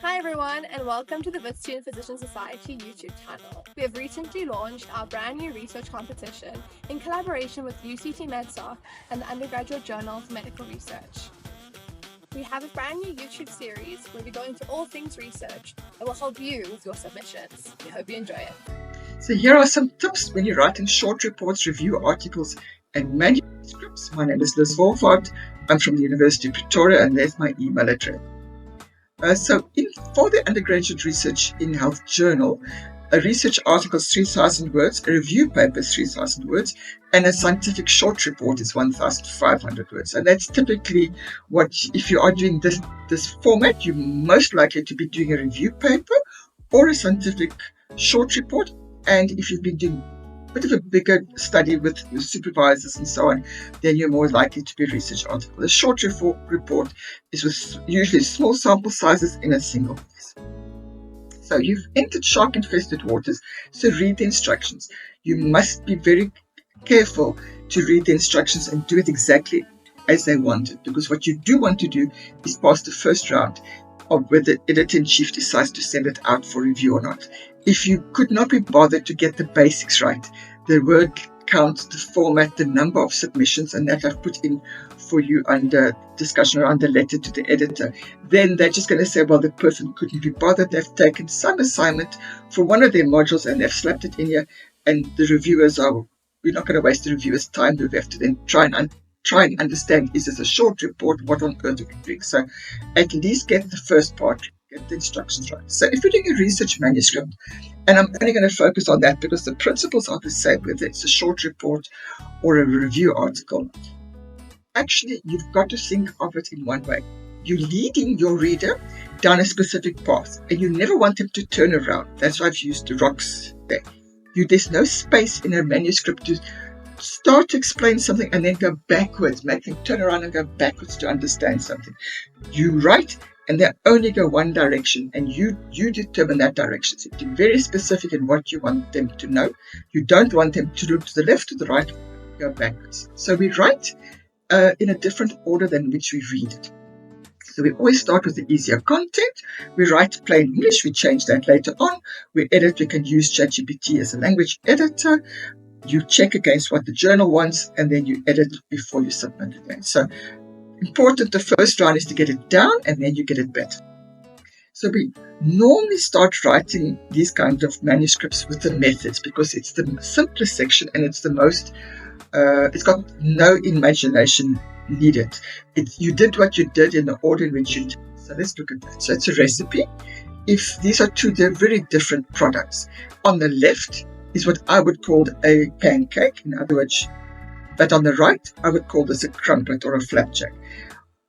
Hi everyone, and welcome to the Wits Students Physician Society YouTube channel. We have recently launched our brand new research competition in collaboration with UCT MedSoc and the Undergraduate Journal of Medical Research. We have a brand new YouTube series where we go into all things research and will help you with your submissions. We hope you enjoy it. So here are some tips when you're writing short reports, review articles, and manuscripts. My name is Liz Wolvaardt. I'm from the University of Pretoria, and there's my email address. For the undergraduate research in health journal, a research article is 3,000 words, a review paper is 3,000 words, and a scientific short report is 1,500 words. And that's typically what, if you are doing this format, you're most likely to be doing a review paper or a scientific short report. And if you've been doing a bit of a bigger study with your supervisors and so on, then you're more likely to be a research article. The short report is with usually small sample sizes in a single piece. So you've entered shark-infested waters, so read the instructions. You must be very careful to read the instructions and do it exactly as they want it, because what you do want to do is pass the first round of whether the editor-in-chief decides to send it out for review or not. If you could not be bothered to get the basics right, the word count, the format, the number of submissions, and that I've put in for you under discussion around the letter to the editor, then they're just going to say, well, the person couldn't be bothered. They've taken some assignment for one of their modules and they've slapped it in here, and the reviewers we're not going to waste the reviewers' time. We have to then try and understand, is this a short report? What on earth are we doing? So at least get the first part, get the instructions right. So if you're doing a research manuscript, and I'm only going to focus on that because the principles are the same, whether it's a short report or a review article, actually you've got to think of it in one way. You're leading your reader down a specific path, and you never want them to turn around. That's why I've used the rocks there. There's no space in a manuscript to start to explain something and then go backwards, make them turn around and go backwards to understand something. You write and they only go one direction, and you determine that direction. So be very specific in what you want them to know. You don't want them to look to the left, to the right, go backwards. So we write in a different order than which we read it. So we always start with the easier content. We write plain English. We change that later on. We edit. We can use ChatGPT as a language editor. You check against what the journal wants, and then you edit before you submit it again. So important, the first round is to get it down, and then you get it better. So we normally start writing these kinds of manuscripts with the methods because it's the simplest section and it's the most, it's got no imagination needed. You did what you did in the order in which you did. So let's look at that. So it's a recipe. If these are two very different products, on the left is what I would call a pancake, in other words, but on the right, I would call this a crumpet or a flapjack.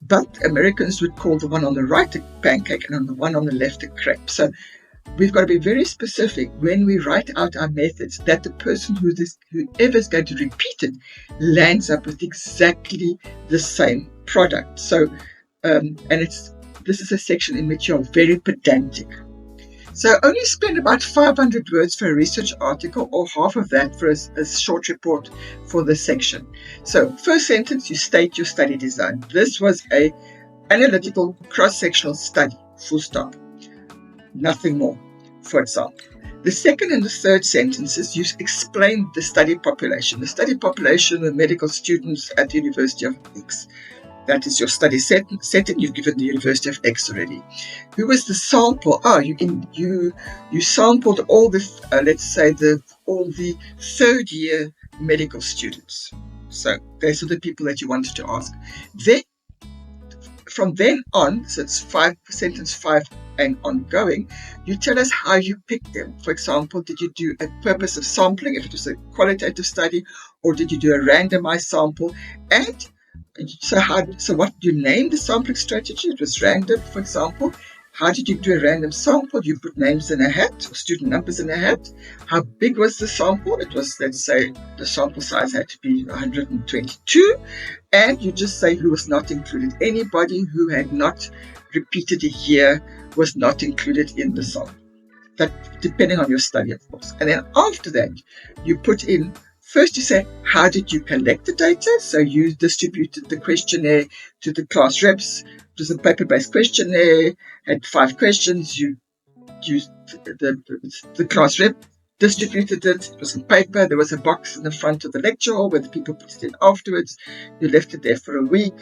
But Americans would call the one on the right a pancake and on the one on the left a crepe. So we've got to be very specific when we write out our methods that the person whoever is going to repeat it lands up with exactly the same product. So, this is a section in which you're very pedantic. So only spend about 500 words for a research article, or half of that for a short report for this section. So first sentence, you state your study design. This was an analytical cross-sectional study, full stop. Nothing more, for example. The second and the third sentences, you explain the study population. The study population were medical students at the University of X. That is your study setting. You've given the University of X already. Who was the sample? You sampled all the, all the third year medical students. So those are the people that you wanted to ask. Then, from then on, so it's sentence 5 and ongoing, you tell us how you picked them. For example, did you do a purpose of sampling, if it was a qualitative study, or did you do a randomized sample? And so what did you name the sampling strategy? It was random, for example. How did you do a random sample? You put names in a hat or student numbers in a hat. How big was the sample? It was, let's say, the sample size had to be 122. And you just say who was not included. Anybody who had not repeated a year was not included in the sample. That depending on your study, of course. And then after that, you put in, first you say, how did you collect the data? So you distributed the questionnaire to the class reps. was a paper-based questionnaire, had 5 questions. You used the class rep distributed it. It was in paper. There was a box in the front of the lecture hall where the people put it in afterwards. You left it there for a week,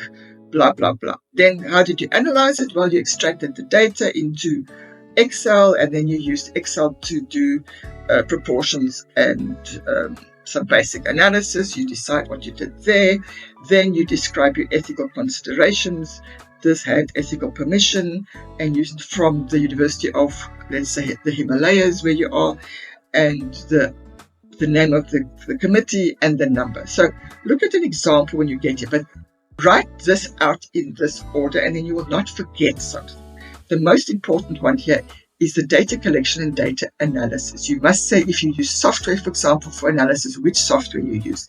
blah, blah, blah. Then how did you analyze it? Well, you extracted the data into Excel, and then you used Excel to do proportions and some basic analysis. You decide what you did there. Then you describe your ethical considerations. This had ethical permission and used from the University of, let's say, the Himalayas where you are, and the name of the committee and the number. So look at an example when you get it, but write this out in this order, and then you will not forget something. The most important one here is the data collection and data analysis. You must say, if you use software, for example, for analysis, which software you use.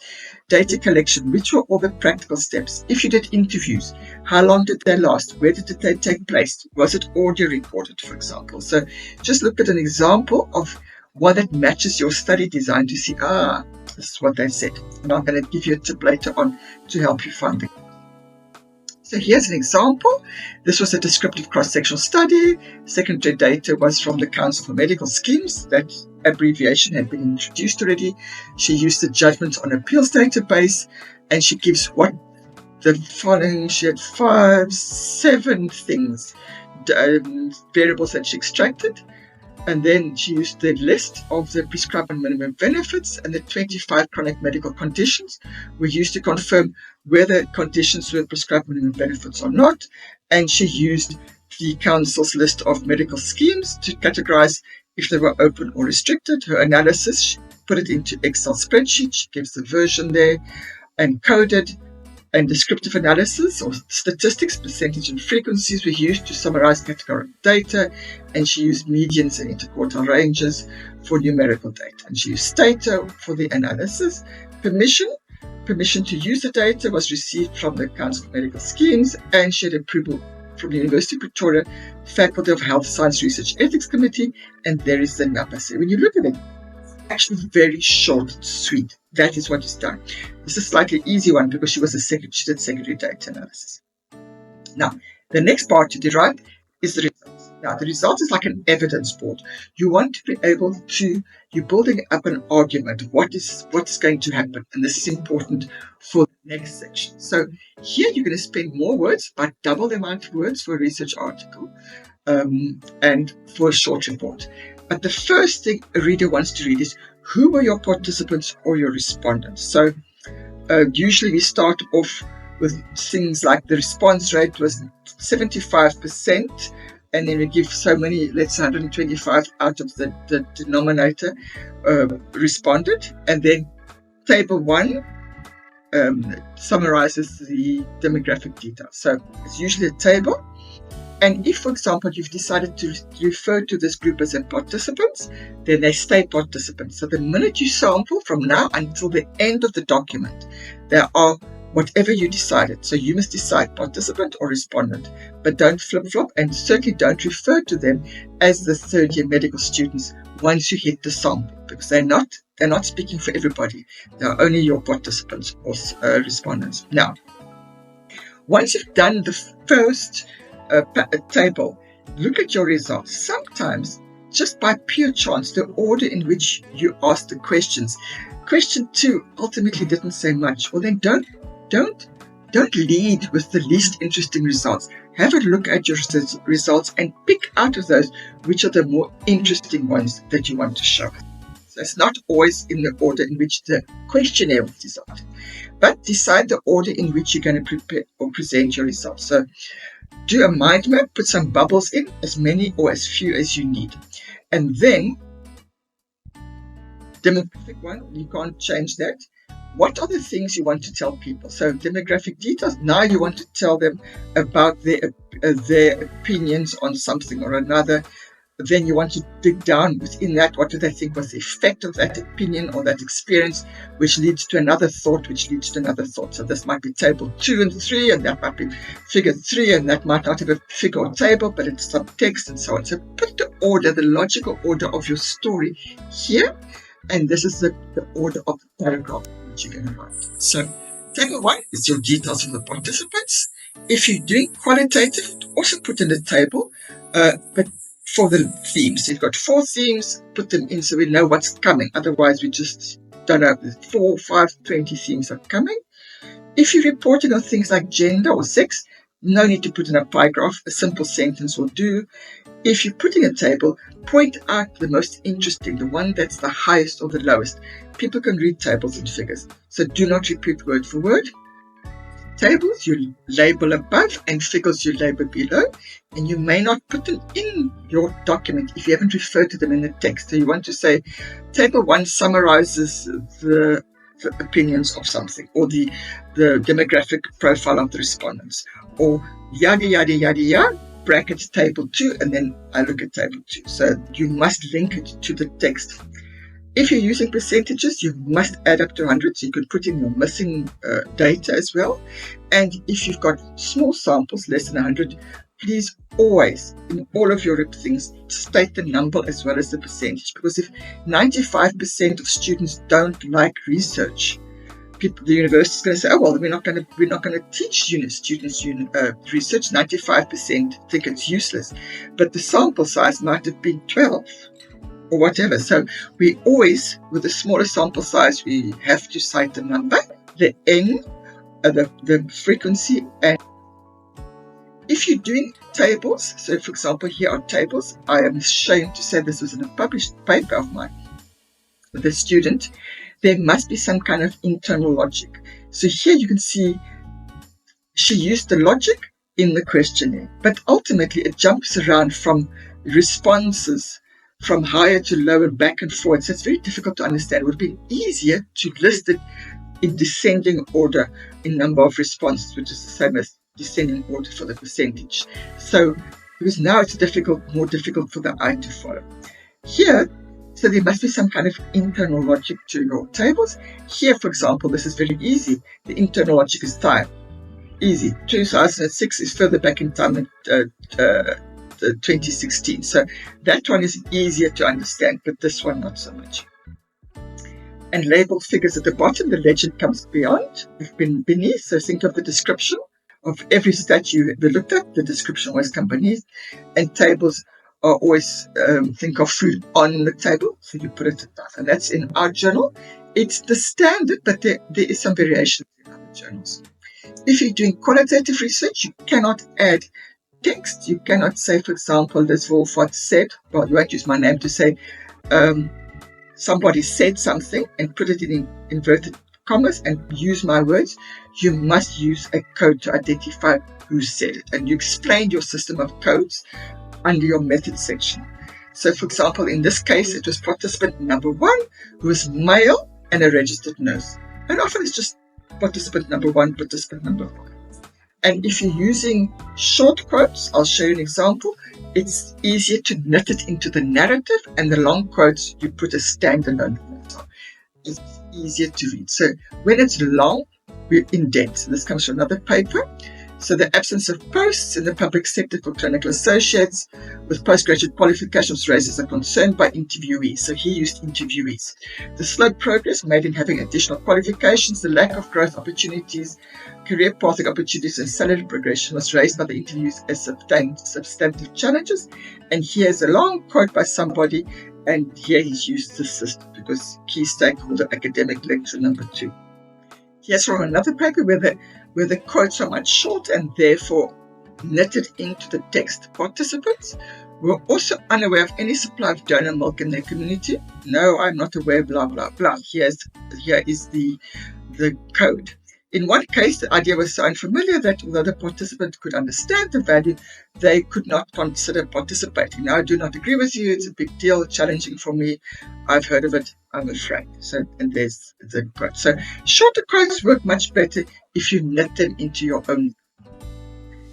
Data collection, which were all the practical steps. If you did interviews, how long did they last? Where did they take place? Was it audio recorded, for example? So just look at an example of one that matches your study design to see, this is what they said. And I'm going to give you a tip later on to help you find it. So here's an example. This was a descriptive cross-sectional study. Secondary data was from the Council for Medical Schemes. That abbreviation had been introduced already. She used the Judgment on Appeals database, and she gives what the following. She had 7 things, variables that she extracted. And then she used the list of the prescribed and minimum benefits, and the 25 chronic medical conditions were used to confirm whether conditions were prescribed minimum benefits or not. And she used the council's list of medical schemes to categorize if they were open or restricted. Her analysis, she put it into Excel spreadsheet. She gives the version there, and coded. And descriptive analysis or statistics, percentage and frequencies were used to summarize categorical data, and she used medians and interquartile ranges for numerical data. And she used data for the analysis. Permission to use the data was received from the Council of Medical Schemes, and she had approval from the University of Pretoria Faculty of Health Science Research Ethics Committee, and there is the number. So when you look at it, actually very short and sweet. That is what is done. This is a slightly easy one because she did secondary data analysis. Now, the next part to derive is the results. Now, the result is like an evidence board. You want to be able to, you're building up an argument. What's going to happen? And this is important for the next section. So here you're going to spend more words, about double the amount of words for a research article and for a short report. But the first thing a reader wants to read is, who were your participants or your respondents? So usually we start off with things like the response rate was 75%, and then we give so many, let's say 125 out of the denominator responded. And then table 1 summarizes the demographic details. So it's usually a table. And if, for example, you've decided to refer to this group as participants, then they stay participants. So the minute you sample from now until the end of the document, there are whatever you decided. So you must decide participant or respondent, but don't flip-flop, and certainly don't refer to them as the third-year medical students once you hit the sample, because they're not speaking for everybody. They're only your participants or respondents. Now, once you've done the first table, look at your results. Sometimes, just by pure chance, the order in which you ask the questions. Question 2 ultimately didn't say much. Well, then don't lead with the least interesting results. Have a look at your results and pick out of those which are the more interesting ones that you want to show. So it's not always in the order in which the questionnaire was designed, but decide the order in which you're going to prepare or present your results. So do a mind map, put some bubbles in, as many or as few as you need. And then, demographic one, you can't change that. What are the things you want to tell people? So demographic details, now you want to tell them about their opinions on something or another. Then you want to dig down within that. What do they think was the effect of that opinion or that experience, which leads to another thought, which leads to another thought. So this might be table 2 and 3, and that might be figure 3, and that might not have a figure or table, but it's some text and so on. So put the order, the logical order of your story here, and this is the order of the paragraph which you're going to write. So table 1 is your details of the participants. If you're doing qualitative, also put in a table, but for the themes. You've got 4 themes, put them in so we know what's coming. Otherwise, we just don't know if 4, 5, 20 themes are coming. If you're reporting on things like gender or sex, no need to put in a pie graph. A simple sentence will do. If you're putting a table, point out the most interesting, the one that's the highest or the lowest. People can read tables and figures, so do not repeat word for word. Tables you label above and figures you label below, and you may not put them in your document if you haven't referred to them in the text. So you want to say, Table 1 summarizes the opinions of something, or the demographic profile of the respondents, or yada, yada, yada, yada, brackets Table 2, and then I look at Table 2. So you must link it to the text. If you're using percentages, you must add up to 100, so you could put in your missing data as well. And if you've got small samples, less than 100, please always, in all of your things, state the number as well as the percentage. Because if 95% of students don't like research, the university is going to say, oh, well, we're not going to teach students research. 95% think it's useless. But the sample size might have been 12. Or whatever. So we always, with the smaller sample size, we have to cite the number, the N, the frequency. And if you're doing tables, so for example, here are tables. I am ashamed to say this was in a published paper of mine with a student. There must be some kind of internal logic. So here you can see she used the logic in the questionnaire, but ultimately it jumps around from responses from higher to lower, back and forth. So it's very difficult to understand. It would be easier to list it in descending order in number of responses, which is the same as descending order for the percentage. So, because now it's more difficult for the eye to follow. Here, so there must be some kind of internal logic to your tables. Here, for example, this is very easy. The internal logic is time. Easy. 2006 is further back in time than 2016. So that one is easier to understand, but this one not so much. And labeled figures at the bottom, the legend comes beneath. So think of the description of every stat you ever looked at. The description always comes beneath. And tables are always, think of food on the table. So you put it above. And that's in our journal. It's the standard, but there is some variation in other journals. If you're doing qualitative research, you cannot add text. You cannot say, for example, Liz Wolvaardt said, well, you won't use my name to say, somebody said something and put it in inverted commas and use my words. You must use a code to identify who said it. And you explained your system of codes under your method section. So, for example, in this case, it was participant number 1, who was male and a registered nurse. And often it's just participant number 1, participant number 1. And if you're using short quotes, I'll show you an example. It's easier to knit it into the narrative, and the long quotes, you put a standalone quote. It's easier to read. So when it's long, we're indent. So this comes from another paper. So the absence of posts in the public sector for clinical associates with postgraduate qualifications raises a concern by interviewees. So he used interviewees. The slow progress made in having additional qualifications, the lack of growth opportunities, career pathing opportunities, and salary progression was raised by the interviews as substantive challenges. And here's a long quote by somebody, and here he's used the system because key stakeholder academic lecture number 2. Here's from another paper where the quotes are much short and therefore knitted into the text. Participants were also unaware of any supply of donor milk in their community. No, I'm not aware, blah, blah, blah. Here is the code. In one case, the idea was so unfamiliar that although the participant could understand the value, they could not consider participating. Now, I do not agree with you. It's a big deal, challenging for me. I've heard of it, I'm afraid. So, and there's the quote. So, shorter quotes work much better if you knit them into your own.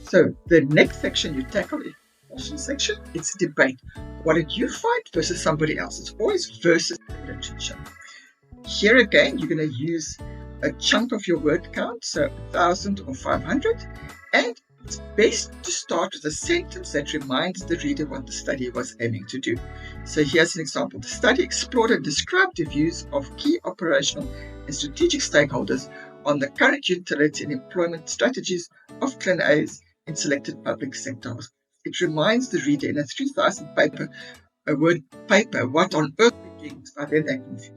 So, the next section you tackle, the question section, it's a debate. What did you find versus somebody else? It's always versus the literature. Here again, you're going to use a chunk of your word count, so 1,000 or 500, and it's best to start with a sentence that reminds the reader what the study was aiming to do. So here's an example. The study explored and described the views of key operational and strategic stakeholders on the current utility and employment strategies of ClinAs in selected public sectors. It reminds the reader in a 3,000-word paper what on earth begins by then they confused.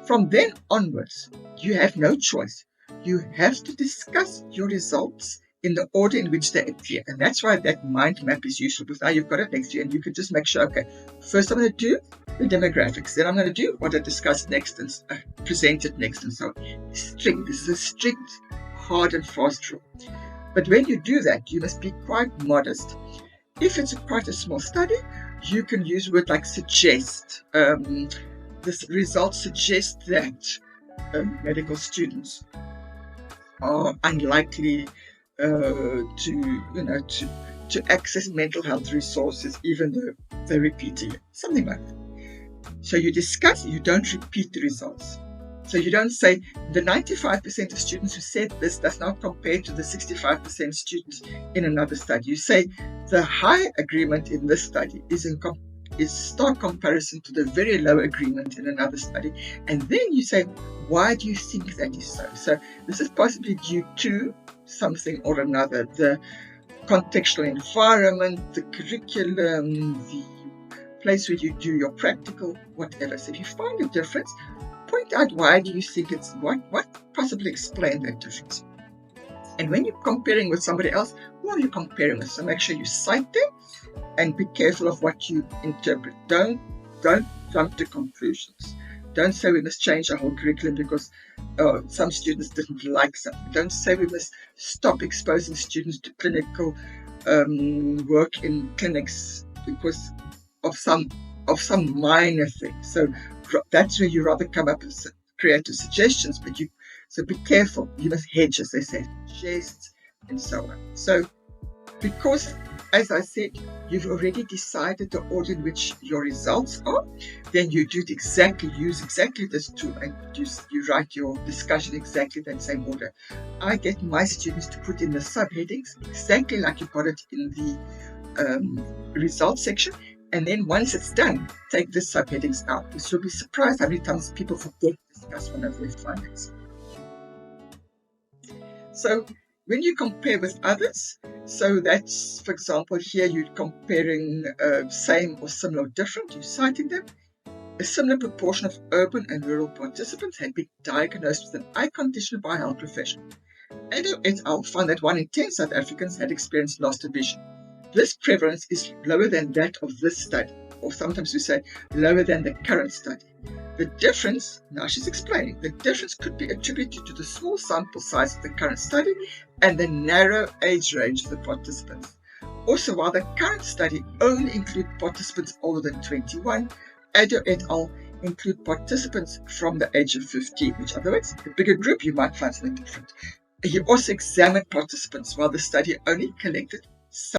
From then onwards, you have no choice. You have to discuss your results in the order in which they appear. And that's why that mind map is useful, because now you've got it next to you and you can just make sure, okay, first I'm going to do the demographics, then I'm going to do what I discussed next and presented next and so on. Strict. This is a strict, hard and fast rule. But when you do that, you must be quite modest. If it's quite a small study, you can use words like suggest. This results suggest that medical students are unlikely to access mental health resources, even though they repeat it, something like that. So you discuss, you don't repeat the results. So you don't say the 95% of students who said this does not compare to the 65% students in another study. You say the high agreement in this study is stark comparison to the very low agreement in another study. And then you say, why do you think that is so? So this is possibly due to something or another, the contextual environment, the curriculum, the place where you do your practical, whatever. So if you find a difference, point out why do you think it's what possibly explain that difference. And when you're comparing with somebody else, who are you comparing with? So make sure you cite them and be careful of what you interpret. Don't jump to conclusions. Don't say we must change our whole curriculum because some students didn't like something. Don't say we must stop exposing students to clinical work in clinics because of some minor thing. So that's where you rather come up with creative suggestions, so be careful. You must hedge, as they say, suggests and so on. So because, as I said, you've already decided the order in which your results are, then you use exactly this tool and you write your discussion exactly that same order. I get my students to put in the subheadings exactly like you got it in the results section. And then once it's done, take the subheadings out. You'll be surprised how many times people forget to discuss one of their findings. So when you compare with others, so that's, for example, here you're comparing same or similar or different, you're citing them. A similar proportion of urban and rural participants had been diagnosed with an eye condition by a health professional. Edo et al. Found that 1 in 10 South Africans had experienced loss of vision. This prevalence is lower than that of this study, or sometimes we say lower than the current study. The difference, now she's explaining, the difference could be attributed to the small sample size of the current study and the narrow age range of the participants. Also, while the current study only includes participants older than 21, Ado et al. Include participants from the age of 15, which in other words, a bigger group, you might find something different. You also examined participants while the study only collected